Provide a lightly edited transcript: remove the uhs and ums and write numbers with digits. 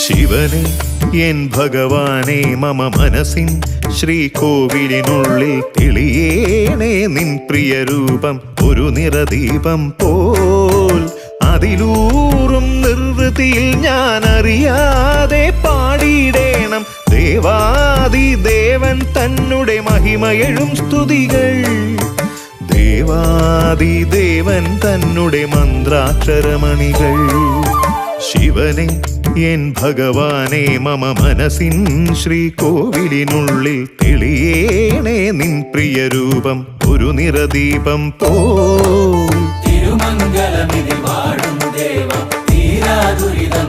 ശിവനെ എൻ ഭഗവാനെ മമ മനസ്സിൻ ശ്രീകോവിലിനുള്ളിൽ തെളിയേണേ നിൻ പ്രിയരൂപം ഒരു നിറദീപം പോൽ. അതിലൂറും നിർവൃതിയിൽ ഞാൻ അറിയാതെ പാടിയിടേണം ദേവാദിദേവൻ തന്നെ മഹിമയെഴും സ്തുതികൾ. ദേവാദിദേവൻ തന്നെ മന്ത്രാക്ഷരമണികൾ. ശിവനെ എൻ ഭഗവാനെ മമ മനസ്സിൻ ശ്രീകോവിലിനുള്ളിൽ തെളിയേണേ നിൻ പ്രിയരൂപം ഒരു നിറദീപം പോൽ. തിരുമംഗലമിതി വാഴും ദേവ തീരാ ദുരിതം